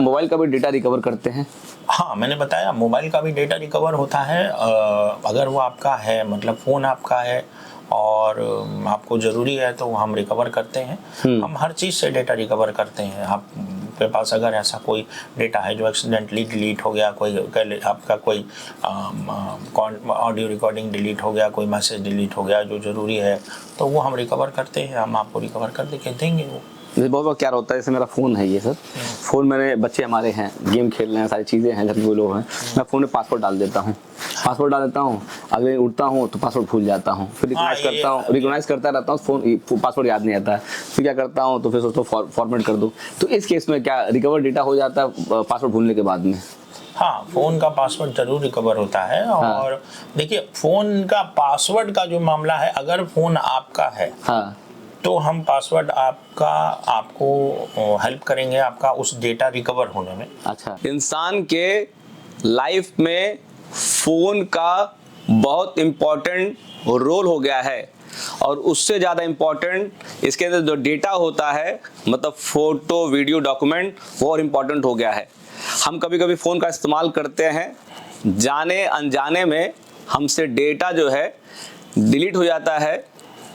Mobile का भी data recover करते हैं? हाँ, मैंने बताया मोबाइल का भी डेटा रिकवर होता है। अगर वो आपका है, मतलब फ़ोन आपका है और आपको ज़रूरी है तो हम रिकवर करते हैं। हम हर चीज़ से डेटा रिकवर करते हैं। आपके पास अगर ऐसा कोई डेटा है जो एक्सीडेंटली डिलीट हो गया, आपका कोई ऑडियो रिकॉर्डिंग डिलीट हो गया, कोई मैसेज डिलीट हो गया जो ज़रूरी है, तो वो हम रिकवर करते हैं। हम आपको रिकवर कर देंगे वो। जैसे बहुत बार क्या होता है, जैसे मेरा फ़ोन है ये सर, फ़ोन मेरे बच्चे हमारे हैं, गेम खेल रहे हैं, सारी चीज़ें हैं, घर के लोग हैं, मैं फ़ोन में पासवर्ड डाल देता हूँ, अगर उठता हूँ तो पासवर्ड भूल जाता हूँ, फिर रिकॉग्नाइज करता रहता हूँ, फ़ोन पासवर्ड याद नहीं आता है, फिर क्या करता हूँ तो फिर सोचता हूँ फॉर्मेट कर दूँ। तो इस केस में क्या रिकवर डेटा हो जाता है पासवर्ड भूलने के बाद में? हाँ, फ़ोन का पासवर्ड ज़रूर रिकवर होता है। और देखिए, फ़ोन का पासवर्ड का जो मामला है, अगर फ़ोन आपका है तो हम पासवर्ड आपको हेल्प करेंगे आपका उस डेटा रिकवर होने में। अच्छा, इंसान के लाइफ में फ़ोन का बहुत इम्पोर्टेंट रोल हो गया है, और उससे ज़्यादा इम्पोर्टेंट इसके अंदर जो डेटा होता है, मतलब फ़ोटो, वीडियो, डॉक्यूमेंट, वो और इम्पोर्टेंट हो गया है। हम कभी कभी फ़ोन का इस्तेमाल करते हैं, जाने अनजाने में हमसे डेटा जो है डिलीट हो जाता है।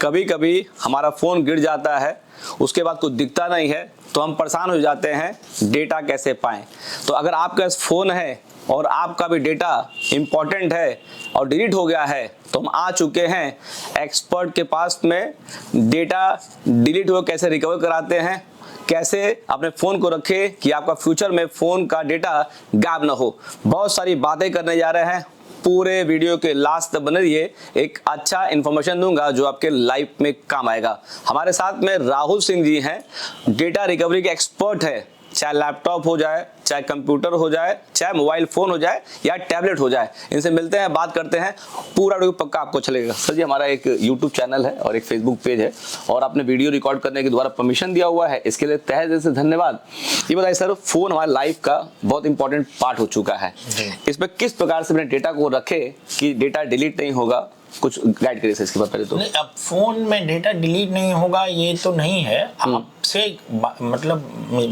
कभी कभी हमारा फ़ोन गिर जाता है, उसके बाद कुछ दिखता नहीं है, तो हम परेशान हो जाते हैं डेटा कैसे पाएं। तो अगर आपका फ़ोन है और आपका भी डेटा इम्पॉर्टेंट है और डिलीट हो गया है, तो हम आ चुके हैं एक्सपर्ट के पास में। डेटा डिलीट हुआ कैसे रिकवर कराते हैं, कैसे अपने फ़ोन को रखें कि आपका फ्यूचर में फ़ोन का डेटा गायब ना हो, बहुत सारी बातें करने जा रहे हैं। पूरे वीडियो के लास्ट तक बने रहिए, एक अच्छा इन्फॉर्मेशन दूंगा जो आपके लाइफ में काम आएगा। हमारे साथ में राहुल सिंह जी हैं, डेटा रिकवरी के एक्सपर्ट है। चाहे लैपटॉप हो जाए, चाहे कंप्यूटर हो जाए, चाहे मोबाइल फ़ोन हो जाए या टैबलेट हो जाए, इनसे मिलते हैं, बात करते हैं। पूरा वीडियो पक्का आपको अच्छा लगेगा। सर जी, हमारा एक यूट्यूब चैनल है और एक फेसबुक पेज है, और आपने वीडियो रिकॉर्ड करने के द्वारा परमिशन दिया हुआ है, इसके लिए तहे दिल से धन्यवाद। ये बताइए सर, फ़ोन हमारे लाइफ का बहुत इंपॉर्टेंट पार्ट हो चुका है, इसमें किस प्रकार से अपने डेटा को रखे कि डेटा डिलीट नहीं होगा, कुछ गाइड करिए सर इसके बाद पहले तो। नहीं, अब फ़ोन में डेटा डिलीट नहीं होगा ये तो नहीं है। आपसे मतलब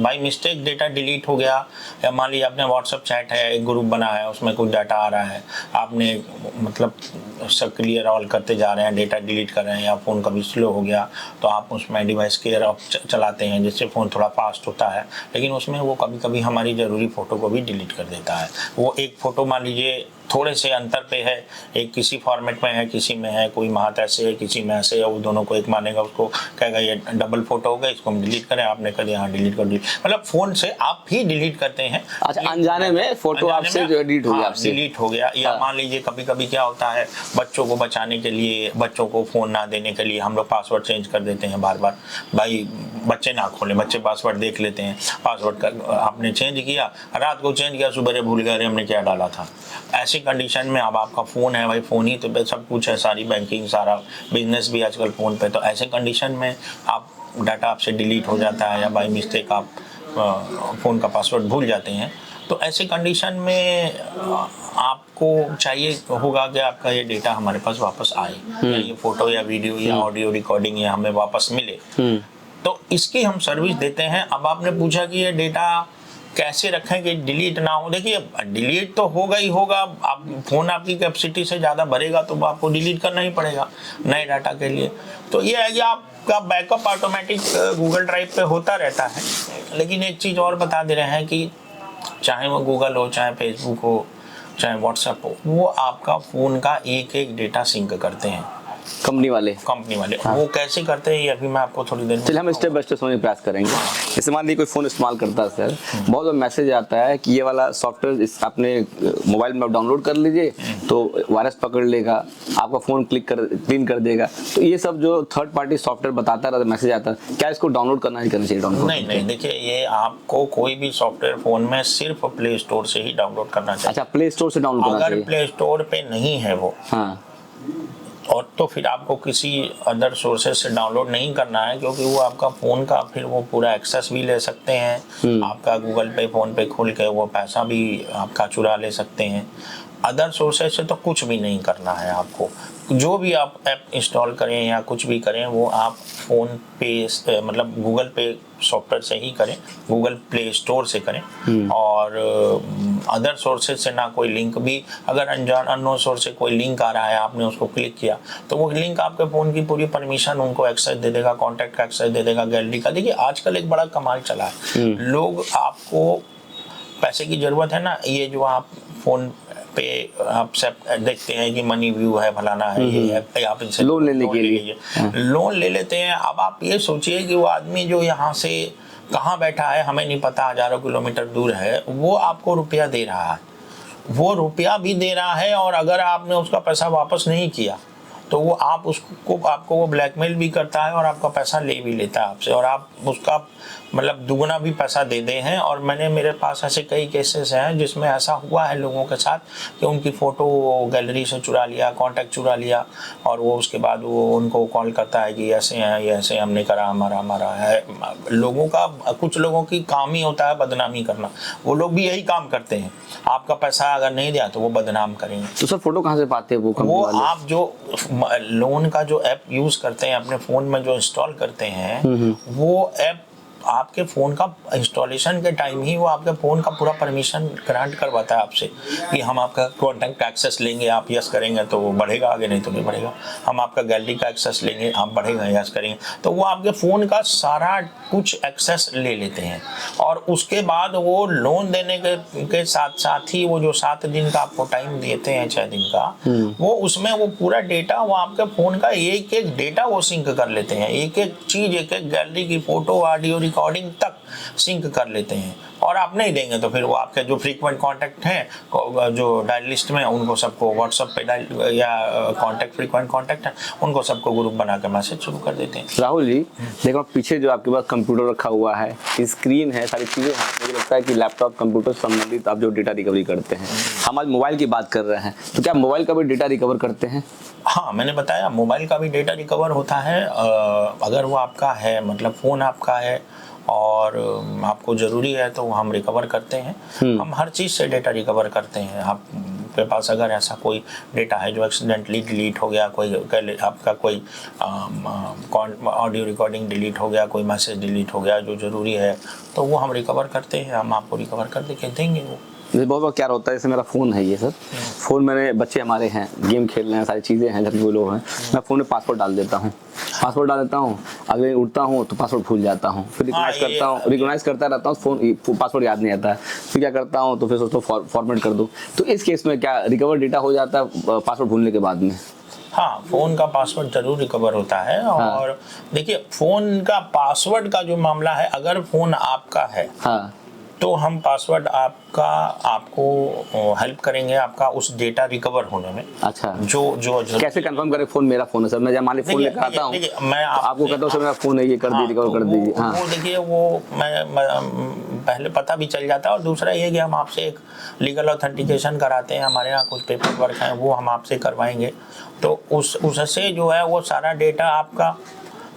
बाय मिस्टेक डेटा डिलीट हो गया, या मान लीजिए आपने व्हाट्सएप चैट है, एक ग्रुप बना है, उसमें कुछ डाटा आ रहा है, आपने मतलब सब क्लियर ऑल करते जा रहे हैं, डेटा डिलीट कर रहे हैं, या फ़ोन कभी स्लो हो गया तो आप उसमें डिवाइस केयर ऑफ चलाते हैं, जिससे फ़ोन थोड़ा फास्ट होता है, लेकिन उसमें वो कभी कभी हमारी ज़रूरी फ़ोटो को भी डिलीट कर देता है। वो एक फ़ोटो मान लीजिए थोड़े से अंतर पे है, एक किसी फॉर्मेट में है, किसी में है, कोई महात ऐसे है, किसी में ऐसे है, वो दोनों को एक मानेगा, उसको कहेगा ये डबल फोटो हो गया, इसको हम डिलीट करें, आपने कहा हाँ डिलीट कर दी, मतलब फ़ोन से आप ही डिलीट करते हैं। अच्छा, अनजाने में फोटो आपसे जो डिलीट हो गया, डिलीट हो गया। या मान लीजिए कभी कभी क्या होता है, बच्चों को बचाने के लिए, बच्चों को फ़ोन ना देने के लिए हम लोग पासवर्ड चेंज कर देते हैं बार बार। भाई बच्चे ना खोलें, बच्चे पासवर्ड देख लेते हैं, पासवर्ड आपने चेंज किया, रात को चेंज किया, सुबह भूल गए हमने क्या डाला था। ऐसी कंडीशन में अब आपका फ़ोन है, भाई फ़ोन ही तो सब कुछ है, सारी बैंकिंग, सारा बिजनेस भी आजकल फ़ोन पे, तो ऐसे कंडीशन में आप डाटा आपसे डिलीट हो जाता है, या बाय मिस्टेक आप फ़ोन का पासवर्ड भूल जाते हैं, तो ऐसे कंडीशन में आपको चाहिए होगा कि आपका ये डेटा हमारे पास वापस आए, या ये फ़ोटो या वीडियो या ऑडियो रिकॉर्डिंग या हमें वापस मिले। तो इसकी हम सर्विस देते हैं। अब आपने पूछा कि ये डेटा कैसे रखें कि डिलीट ना हो। देखिए, डिलीट तो होगा ही होगा, आप फ़ोन आपकी कैपेसिटी से ज़्यादा भरेगा तो आपको डिलीट करना ही पड़ेगा नए डाटा के लिए। तो ये है कि आपका बैकअप ऑटोमेटिक गूगल ड्राइव पे होता रहता है। लेकिन एक चीज़ और बता दे रहे हैं कि चाहे वो गूगल हो, चाहे फेसबुक हो, चाहे व्हाट्सएप हो, वो आपका फ़ोन का एक एक डेटा सिंक करते हैं, कंपनी वाले। हाँ। वो कैसे करते हैं ये अभी मैं आपको थोड़ी देर में, चलिए हम स्टेप बाय स्टेप समझने का प्रयास करेंगे। जैसे मान लीजिए कोई फ़ोन इस्तेमाल करता है सर, बहुत बार मैसेज आता है कि ये वाला सॉफ्टवेयर आपने मोबाइल में डाउनलोड कर लीजिए तो वायरस पकड़ लेगा, आपका फ़ोन क्लीन कर देगा। तो ये सब जो थर्ड पार्टी सॉफ्टवेयर बताता रहता है, मैसेज आता है, क्या इसको डाउनलोड करना नहीं करना चाहिए? डाउनलोड नहीं, देखिए, ये आपको कोई भी सॉफ्टवेयर फ़ोन में सिर्फ प्ले स्टोर से ही डाउनलोड करना चाहिए। अच्छा, प्ले स्टोर से डाउनलोड करना चाहिए। अगर प्ले स्टोर पे नहीं है वो, हाँ, और तो फिर आपको किसी अदर सोर्सेज से डाउनलोड नहीं करना है, क्योंकि वो आपका फ़ोन का फिर वो पूरा एक्सेस भी ले सकते हैं, आपका गूगल पे, फ़ोन पे खोल के वो पैसा भी आपका चुरा ले सकते हैं। अदर सोर्सेज से तो कुछ भी नहीं करना है आपको। जो भी आप ऐप इंस्टॉल करें या कुछ भी करें वो आप फ़ोन पे मतलब गूगल पे सॉफ्टवेयर से ही करें, गूगल प्ले स्टोर से करें। और अदर सोर्सेज से ना कोई लिंक भी, अगर अननोन सोर्स से कोई लिंक आ रहा है, आपने उसको क्लिक किया तो वो लिंक आपके फ़ोन की पूरी परमिशन उनको एक्सेस दे देगा, कॉन्टैक्ट का एक्सेस दे देगा, गैलरी का। देखिए आजकल एक बड़ा कमाल चला है, लोग, आपको पैसे की ज़रूरत है ना, ये जो आप फ़ोन पे आप सब देखते हैं कि मनी व्यू है, फलाना है, ये है, आप इनसे लोन लेने के लिए लोन ले लेते हैं। अब आप ये सोचिए कि वो आदमी जो यहाँ से कहाँ बैठा है हमें नहीं पता, हजारों किलोमीटर दूर है, वो आपको रुपया दे रहा है, वो रुपया भी दे रहा है, और अगर आपने उसका पैसा वापस नहीं किया तो वो आपको वो ब्लैकमेल भी करता है और आपका पैसा ले भी लेता है आपसे, और आप उसका मतलब दुगना भी पैसा दे दे हैं। और मेरे पास ऐसे कई केसेस हैं जिसमें ऐसा हुआ है लोगों के साथ कि उनकी फ़ोटो गैलरी से चुरा लिया, कॉन्टैक्ट चुरा लिया, और वो उसके बाद वो उनको कॉल करता है कि ऐसे हैं, ये ऐसे हमने करा, हमारा है। लोगों का, कुछ लोगों की काम ही होता है बदनामी करना, वो लोग भी यही काम करते हैं। आपका पैसा अगर नहीं दिया तो वो बदनाम करेंगे। तो सर फोटो कहाँ से पाते हैं वो आप जो लोन का जो ऐप यूज करते हैं अपने फोन में, जो इंस्टॉल करते हैं, वो ऐप आपके फ़ोन का इंस्टॉलेशन के टाइम ही वो आपके फ़ोन का पूरा परमिशन ग्रांट करवाता है आपसे कि हम आपका कॉन्टैक्ट एक्सेस लेंगे, आप यस करेंगे तो वो बढ़ेगा आगे, नहीं तो नहीं बढ़ेगा। हम आपका गैलरी का एक्सेस लेंगे, आप बढ़ेगा, यस करेंगे तो वो आपके फ़ोन का सारा कुछ एक्सेस ले लेते हैं। और उसके बाद वो लोन देने के साथ साथ ही वो जो 7 दिन का आपको टाइम देते हैं, 6 दिन का, वो उसमें वो पूरा डेटा, वो आपके फ़ोन का एक एक डेटा वो सिंक कर लेते हैं, एक एक चीज़, एक एक गैलरी की फ़ोटो, ऑडियो रिकॉर्डिंग तक सिंक कर लेते हैं। और आप नहीं देंगे तो फिर वो आपके जो फ्रीक्वेंट कांटेक्ट हैं, जो डायल लिस्ट में, उनको सबको व्हाट्सएप पे डायल या कांटेक्ट, फ्रीक्वेंट कांटेक्ट है, उनको सबको ग्रुप बना के मैसेज शुरू कर देते हैं। राहुल जी देखो पीछे जो आपके पास कंप्यूटर रखा हुआ है, स्क्रीन है, सारी चीजें हैं, मुझे लगता है कि लैपटॉप कंप्यूटर संबंधित आप जो डेटा रिकवरी करते हैं, हम आज मोबाइल की बात कर रहे हैं, तो क्या मोबाइल का भी डेटा रिकवर करते हैं? हाँ, मैंने बताया मोबाइल का भी डेटा रिकवर होता है। अगर वो आपका है, मतलब फ़ोन आपका है और आपको ज़रूरी है तो हम रिकवर करते हैं। हम हर चीज़ से डेटा रिकवर करते हैं। आपके पास अगर ऐसा कोई डेटा है जो एक्सीडेंटली डिलीट हो गया, आपका कोई ऑडियो रिकॉर्डिंग डिलीट हो गया, कोई मैसेज डिलीट हो गया जो ज़रूरी है, तो वो हम रिकवर करते हैं, हम आपको रिकवर कर देंगे वो। जैसे बहुत बार क्या होता है, जैसे मेरा फ़ोन है ये सर, फ़ोन मेरे बच्चे हमारे हैं, गेम खेल रहे हैं, सारी चीज़ें हैं, घर में लोग हैं, मैं फ़ोन में पासवर्ड डाल देता हूँ, अगर उठता हूँ तो पासवर्ड भूल जाता हूँ, फिर रिकॉग्नाइज करता रहता हूँ, फ़ोन पासवर्ड याद नहीं आता है, फिर क्या करता हूँ तो फिर सोचता हूँ फॉर्मेट कर दूँ। तो इस केस में क्या रिकवर डेटा हो जाता है पासवर्ड भूलने के बाद में? हाँ, फ़ोन का पासवर्ड जरूर रिकवर होता है। और देखिए फ़ोन का पासवर्ड का जो मामला है, अगर फ़ोन आपका है तो हम पासवर्ड आपको हेल्प करेंगे आपका उस डेटा रिकवर होने में। अच्छा, जो कैसे कंफर्म करें फ़ोन मेरा फ़ोन है सर? मैं जब मान ली फ़ोन लेकर आता हूँ, मैं आपको कहता हूँ सर मेरा फ़ोन है, ये कर दीजिए, रिकवर कर दीजिए। हाँ, वो देखिए, वो मैं पहले पता भी चल जाता है। और दूसरा ये कि हम आपसे एक लीगल ऑथेंटिकेशन कराते हैं, हमारे यहाँ कुछ पेपर वर्क हैं वो हम आपसे करवाएंगे, तो उससे जो है वो सारा डेटा आपका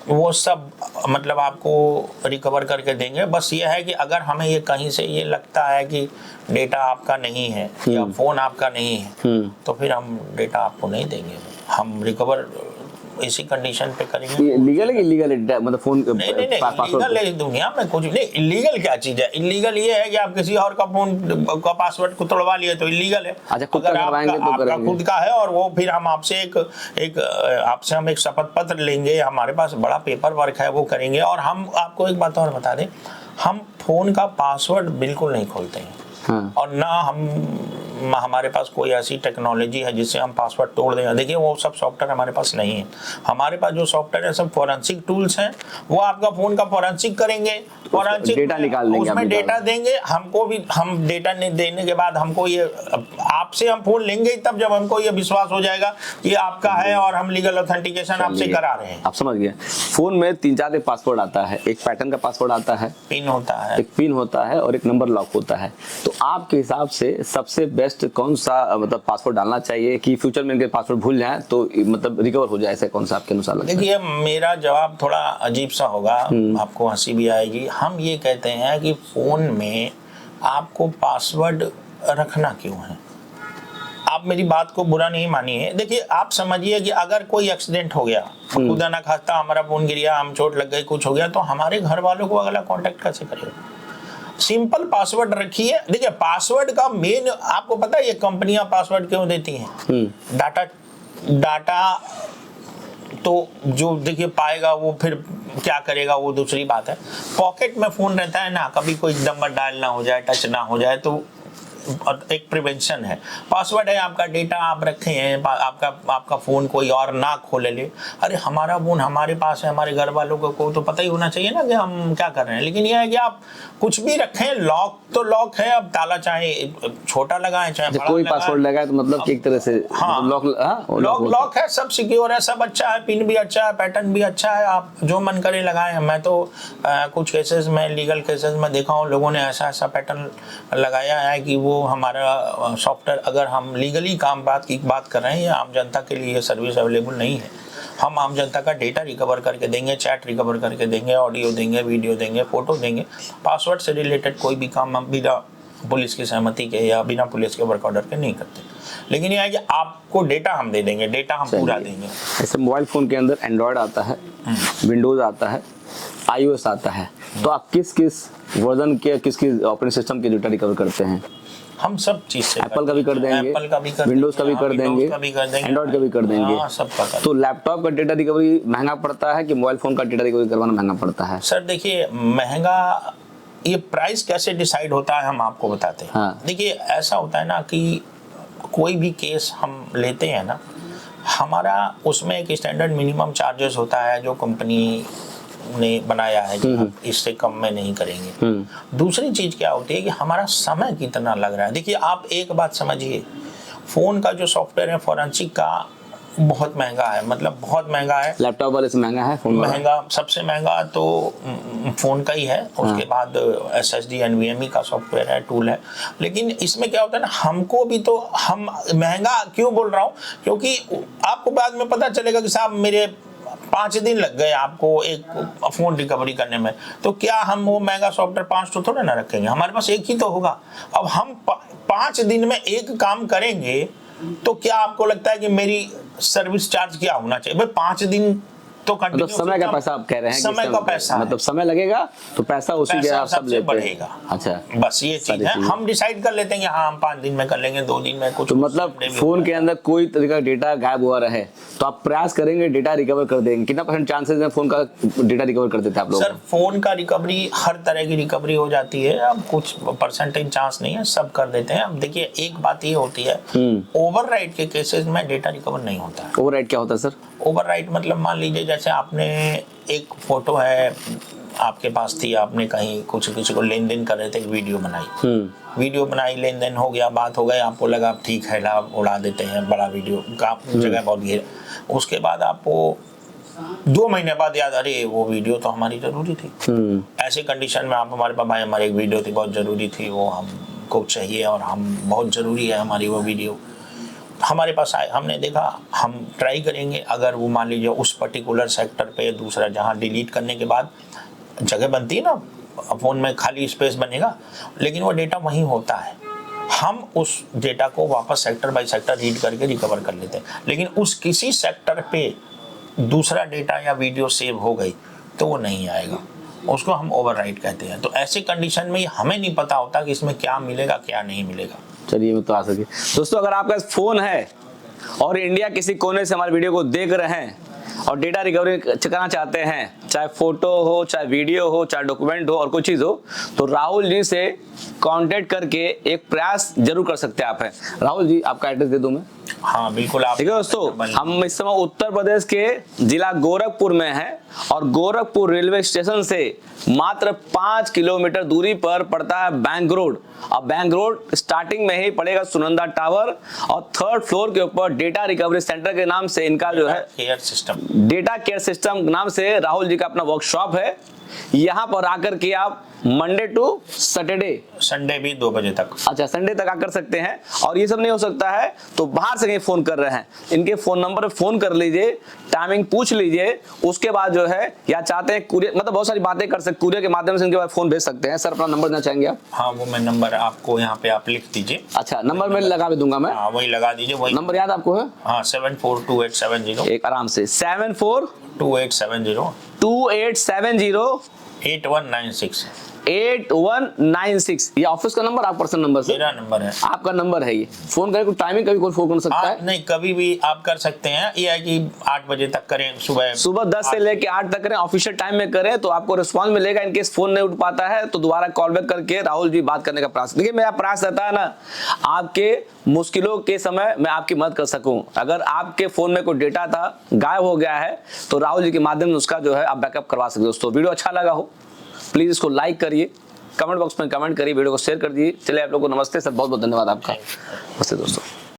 वो सब मतलब आपको रिकवर करके देंगे। बस ये है कि अगर हमें ये कहीं से ये लगता है कि डेटा आपका नहीं है या फ़ोन आपका नहीं है, तो फिर हम डेटा आपको नहीं देंगे, हम रिकवर इसी कंडीशन पे करेंगे। लीगल है कि इलीगल है? मतलब फोन नहीं इलीगल है दुनिया में कुछ नहीं। इलीगल क्या चीज है? इलीगल ये है कि आप किसी और का फोन का पासवर्ड को तोड़वा लिए तो इलीगल है। अच्छा, खुद का करवाएंगे तो आपका खुद का है और वो फिर हम आपसे आपसे हम एक शपथ पत्र लेंगे, हमारे पास बड़ा पेपर वर्क है, वो करेंगे। और हम आपको एक बात और बता दें, हम फोन का पासवर्ड बिल्कुल नहीं खोलते हैं। हाँ। और ना हमारे पास कोई ऐसी टेक्नोलॉजी है जिससे हम पासवर्ड तोड़ देंगे। देखिए वो सब सॉफ्टवेयर हमारे पास नहीं है। हमारे पास जो सॉफ्टवेयर है सब फोरेंसिक टूल्स हैं, वो आपका फोन का फोरेंसिक करेंगे, फोरेंसिक डेटा निकाल देंगे, उसमें डेटा देंगे हमको भी। हम डेटा देने के बाद हमको ये आपसे हम फोन लेंगे तब जब हमको ये विश्वास हो जाएगा कि आपका है और हम लीगल ऑथेंटिकेशन आपसे करा रहे हैं। आप समझ गए। फोन में 3-4 पासवर्ड आता है, एक पैटर्न का पासवर्ड आता है, पिन होता है, एक पिन होता है और एक नंबर लॉक होता है। तो आपके हिसाब से सबसे बेस्ट कौन सा मतलब पासवर्ड डालना चाहिए कि फ्यूचर में इनके पासवर्ड भूल जाए तो मतलब रिकवर हो जाए, ऐसा कौन सा आपके अनुसार लगता है? देखिए मेरा जवाब थोड़ा अजीब सा होगा, आपको हंसी भी आएगी। हम ये कहते हैं कि फोन में आपको पासवर्ड रखना क्यों है? आप आप मेरी बात को बुरा नहीं मानिए, देखिए आप समझिए कि अगर कोई एक्सीडेंट हो गया, खुदा ना खास्ता हमारा फोन गिर गया, हम चोट लग गई, कुछ हो गया, तो हमारे घर वालों को अगला कांटेक्ट कैसे करेगा? सिंपल पासवर्ड रखिए। देखिए पासवर्ड का मेन आपको पता है ये कंपनियां पासवर्ड क्यों देती हैं? डाटा तो जो देखिए पाएगा वो फिर क्या करेगा वो दूसरी बात है। पॉकेट में फोन रहता है ना, कभी कोई नंबर डायल ना हो जाए, टच ना हो जाए, तो एक प्रिवेंशन है। पासवर्ड है, आपका डेटा आप रखे हैं, आपका फोन कोई और ना खोले ले। अरे हमारा फोन हमारे पास है, हमारे घर वालों को तो पता ही होना चाहिए ना कि हम क्या कर रहे हैं। लेकिन यह है कि आप कुछ भी रखें, लॉक तो लॉक है, अब ताला चाहे छोटा लगाएं चाहे बड़ा कोई पासवर्ड लगाए तो मतलब एक तरह से लॉक है, सब सिक्योर है, सब अच्छा है, पिन भी अच्छा है, पैटर्न भी अच्छा है, आप जो मन करे लगाएं। मैं तो कुछ केसेस में, लीगल केसेस में देखा हूँ, लोगों ने ऐसा पैटर्न लगाया है कि वो हमारा सॉफ्टवेयर, अगर हम लीगली बात कर रहे हैं, या आम जनता के लिए ये सर्विस अवेलेबल नहीं है, हम आम जनता का डेटा रिकवर करके देंगे, चैट रिकवर करके देंगे, ऑडियो देंगे, वीडियो देंगे, फोटो देंगे। पासवर्ड से रिलेटेड कोई भी काम हम बिना पुलिस की सहमति के या बिना पुलिस के वर्क ऑर्डर के नहीं करते। लेकिन यह है कि आपको डेटा हम दे देंगे, डेटा हम पूरा देंगे। ऐसे मोबाइल फोन के अंदर एंड्रॉयड आता है, विंडोज आता है, iOS आता है, तो आप किस वर्जन के, किस ऑपरेटिंग सिस्टम के डेटा रिकवर करते हैं? हम सब चीज से एप्पल का भी कर देंगे, एप्पल का भी कर विंडोज का भी कर देंगे, एंड्रॉइड का भी कर देंगे, सबका कर। तो लैपटॉप का डेटा रिकवरी महंगा पड़ता है कि मोबाइल फोन का डेटा रिकवरी करवाना महंगा पड़ता है? सर देखिए महंगा, ये प्राइस कैसे डिसाइड होता है हम आपको बताते हैं। हाँ। देखिए ऐसा होता है ना कि कोई भी केस हम लेते हैं ना, हमारा उसमें एक स्टैंडर्ड मिनिमम चार्जेस होता है जो कंपनी ने बनाया है कि हम इससे कम में नहीं करेंगे। दूसरी चीज क्या होती है कि हमारा समय कितना लग रहा है। देखिए आप एक बात समझिए, फोन का जो सॉफ्टवेयर है फोरेंसिक का बहुत महंगा है, मतलब बहुत महंगा है। लैपटॉप वाले से महंगा है फोन? महंगा, सबसे महंगा तो फोन का ही है, उसके बाद SSD NVMe का सॉफ्टवेयर है, टूल है। लेकिन इसमें क्या होता है ना, हमको भी तो, हम महंगा क्यों बोल रहा हूँ, क्योंकि आपको बाद में पता चलेगा कि साहब मेरे 5 दिन लग गए आपको एक फोन रिकवरी करने में, तो क्या हम वो महंगा सॉफ्टवेयर 5 तो थोड़े ना रखेंगे, हमारे पास एक ही तो होगा। अब हम 5 दिन में एक काम करेंगे, तो क्या आपको लगता है कि मेरी सर्विस चार्ज क्या होना चाहिए? भाई 5 दिन तो मतलब समय का पैसा आप कह रहे हैं? समय का पैसा, मतलब समय लगेगा तो पैसा उसी के आप सब लेते बढ़ेगा। अच्छा, बस ये चीज है, हम डिसाइड कर लेते हैं कि हाँ हम 5 दिन में कर लेंगे, 2 दिन में कुछ। तो मतलब फोन के अंदर कोई तरीका डेटा गायब हुआ रहे तो आप प्रयास करेंगे डेटा रिकवर कर देंगे? कितना % चांसेस है फोन का डेटा रिकवर कर देते हैं आप लोग? सर फोन का रिकवरी, हर तरह की रिकवरी हो जाती है, अब कुछ परसेंटेज चांस नहीं है, सब कर देते हैं। अब देखिए एक बात ये होती है, ओवरराइट के केसेस में डेटा रिकवर नहीं होता है। ओवरराइट क्या होता है सर? ओवरराइट मतलब मान लीजिए जैसे आपने एक फोटो है आपके पास थी, आपने कहीं कुछ किसी को लेन देन कर रहे थे, वीडियो बनाई, लेन देन हो गया, बात हो गई, आपको लगा ठीक है ला उड़ा देते हैं, बड़ा वीडियो का जगह बहुत घेर। उसके बाद आपको 2 महीने बाद याद, अरे वो वीडियो तो हमारी जरूरी थी। ऐसे कंडीशन में आप हमारे पास, भाई हमारी एक वीडियो थी बहुत जरूरी थी, वो हमको चाहिए और हम बहुत जरूरी है हमारी वो वीडियो, हमारे पास आए, हमने देखा, हम ट्राई करेंगे। अगर वो मान लीजिए उस पर्टिकुलर सेक्टर पे दूसरा, जहाँ डिलीट करने के बाद जगह बनती है ना फोन में, खाली स्पेस बनेगा, लेकिन वो डेटा वहीं होता है, हम उस डेटा को वापस सेक्टर बाय सेक्टर रीड करके रिकवर कर लेते हैं। लेकिन उस किसी सेक्टर पे दूसरा डेटा या वीडियो सेव हो गई तो वो नहीं आएगा, उसको हम ओवरराइट कहते हैं। तो ऐसे कंडीशन में हमें नहीं पता होता कि इसमें क्या मिलेगा क्या नहीं मिलेगा। चलिए मैं तो आ सके। दोस्तों अगर आपका फोन है और इंडिया किसी कोने से हमारे वीडियो को देख रहे हैं और डेटा रिकवरी करना चाहते हैं, चाहे फोटो हो, चाहे वीडियो हो, चाहे डॉक्यूमेंट हो और कोई चीज हो, तो राहुल जी से कांटेक्ट करके एक प्रयास जरूर कर सकते हैं आप। हैं राहुल जी, आपका एड्रेस दे दूं मैं? हाँ बिल्कुल। आप ठीक है दोस्तों, हम इस समय उत्तर प्रदेश के जिला गोरखपुर में हैं और गोरखपुर रेलवे स्टेशन से मात्र 5 किलोमीटर दूरी पर पड़ता है बैंक रोड। अब बैंक रोड स्टार्टिंग में ही पड़ेगा सुनंदा टावर और 3rd फ्लोर के ऊपर डेटा रिकवरी सेंटर के नाम से इनका जो है डेटा केयर सिस्टम नाम से राहुल जी का अपना वर्कशॉप है। यहाँ पर आकर के आप मंडे टू सैटरडे, संडे भी 2 बजे तक। अच्छा संडे तक आकर सकते हैं। और ये सब नहीं हो सकता है तो बाहर से कहीं फोन कर रहे हैं, इनके फोन नंबर पे फोन कर लीजिए, टाइमिंग पूछ लीजिए, उसके बाद जो है या चाहते हैं कुरियर, मतलब बहुत सारी बातें कर सकते, कुरियर के माध्यम से इनके बाद फोन भेज सकते हैं। सर अपना नंबर देना चाहेंगे आप? हाँ वो मैं नंबर आपको यहाँ पे आप लिख दीजिए। अच्छा नंबर मैं लगा भी दूंगा मैं, हाँ वही लगा दीजिए, वही नंबर याद आपको है? हाँ 742870 एक आराम से 742870 8196 8196। ये ऑफिस का नंबर, आप पर्सनल नंबर से? मेरा नंबर है। आपका नंबर है ये। फोन करें कोई टाइमिंग, कभी कोई फोन कर सकता है? नहीं कभी भी आप कर सकते हैं, ये है कि 8 बजे तक करें, सुबह 10 से लेके 8 तक करें, ऑफिशियल टाइम में करें तो आपको रिस्पांस मिलेगा। इनकेस फोन नहीं उठ पाता है तो दोबारा कॉल बैक करके राहुल जी बात करने का प्रयास। देखिए मेरा प्रयास रहता है ना आपके मुश्किलों के समय मैं आपकी मदद कर सकूं। अगर आपके फोन में कोई डेटा था गायब हो गया है तो राहुल जी के माध्यम से उसका जो है आप बैकअप करवा सकते हो। दोस्तों वीडियो अच्छा लगा हो प्लीज इसको लाइक करिए, कमेंट बॉक्स में कमेंट करिए, वीडियो को शेयर कर दीजिए। चलिए आप लोगों को नमस्ते सर, बहुत बहुत धन्यवाद आपका। नमस्ते दोस्तों।